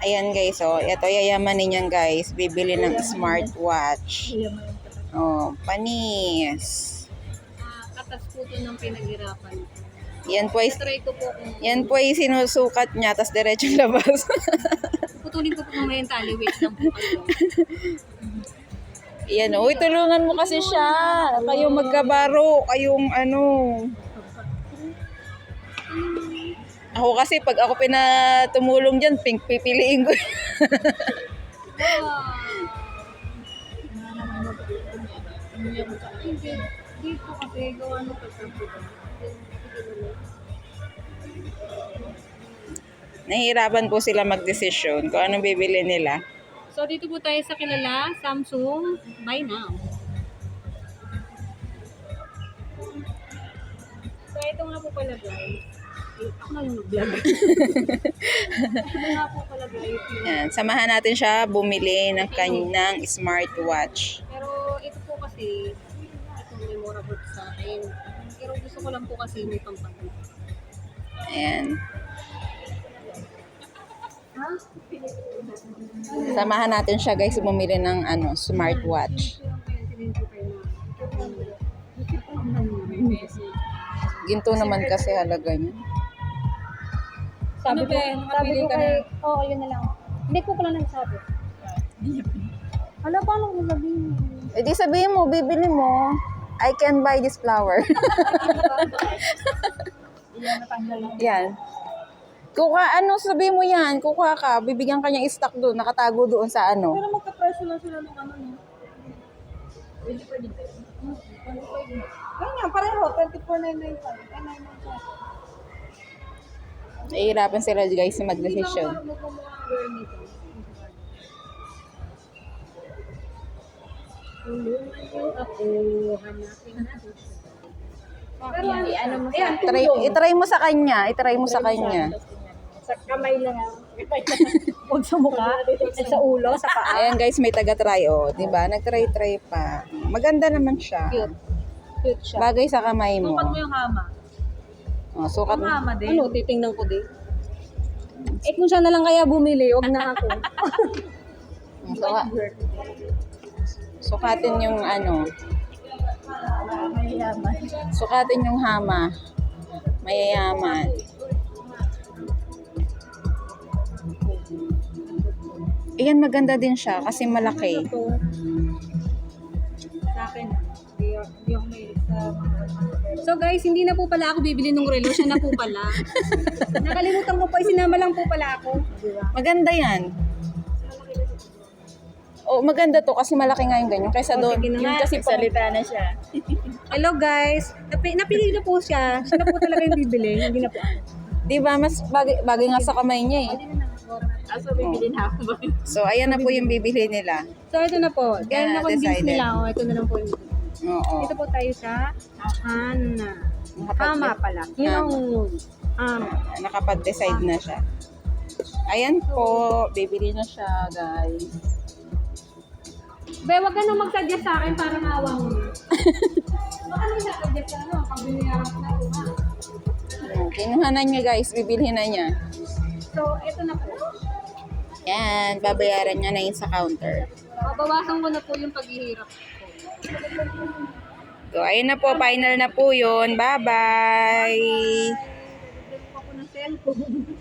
Ayan guys, oh. Ito yayamanin niyan guys. Bibili ng smartwatch. Oh, panis. Katas po ito ng pinaghirapan. Yan po ay, Try ko po kung yan po ay sinusukat niya, tas diretsong labas. putulin ko po kung may tali. Wait lang po kayo. Yan, uy, tulungan mo kasi siya. Kayong magkabaro, kayong ano. Ako kasi, pag ako pinatumulong dyan, pink pipiliin ko. Dito kasi gawa ng pagkakulang. Nahihirapan po sila magdesisyon kung anong bibili nila. So, dito po tayo sa kilala, Samsung, buy now. So, ito nga po pala guys. Ako na yung nag-vlog. Ito nga po pala guys. Yan, samahan natin siya bumili ng kanyang smartwatch. Pero ito po kasi, ito memorable sa akin. Pero gusto ko lang po kasi may pampatid. Ayan. Samahan natin siya guys bumili ng ano, smartwatch. Ginto naman kasi halaga niya. Sabi ko kay, oo, yun na lang. Hindi ko pala nagsabi. Hala, paano ko sabihin? Eh di sabihin mo, bibili mo, I can buy this flower. Yan. Kuha, ano, sabihin mo yan, kuha ka, bibigyan ka niyang stock doon, nakatago doon sa ano. Pero magka-presyo lang sila ng ano, no? Pwede. Kaya nga, pareho, 24,995. Ay, 995. Nahihirapan sila guys sa mag-decision. Ako, hanapin natin. Pero ano mo sa Itry mo sa kanya, itry mo sa kanya. sa kamay lang. Huwag sa mukha, sa ulo, sa paa. Ayan guys, may taga-try oh, 'di ba? Nag-try pa. Maganda naman siya. Cute. Cute siya. Bagay sa kamay mo. Sukat mo yung hama. Oh, sukat mo. Hama din. Ano, titingnan ko din. Eh kung siya na lang kaya bumili, huwag na ako. Sukatin yung ano. Mayayaman. Sukatin yung hama. Mayayaman. Ayan, maganda din siya kasi malaki. Sa akin, hindi ako may So guys, hindi na po pala ako bibili ng relo. Siya na po pala. Nakalimutan ko pa, sinama lang po pala ako. Maganda yan. Oh, maganda to kasi malaki nga yung ganyan. Kaysa doon, sige na yung nga, kasi salita na siya. Hello guys, napili na po siya. Siya na po talaga yung bibili, hindi na po ako. di ba mas bagay nga sa kamay niya eh. So bibili na ako. So, ayan na po yung bibili nila. So ito na po, dahil Yeah, na-convince decided. nila ako, ito na lang po yung bibili. Oo. Ito po tayo sa Hana. Hama pala. Yung Nakapag-decide na siya. Ayan po, bibili na siya, guys. Be, wag ka nang mag-suggest sa akin para maawa mo. Baka nang suggest ka ano, pag binayaran ko na ito ha. Kinuha na niya, guys. Bibili na niya. So, ito na po. Yan, babayaran niya na yun sa counter. Babawasan ko na po yung paghihirap ko. So, ayun na po. Final na po yun. Bye-bye! Ako ng cellphone.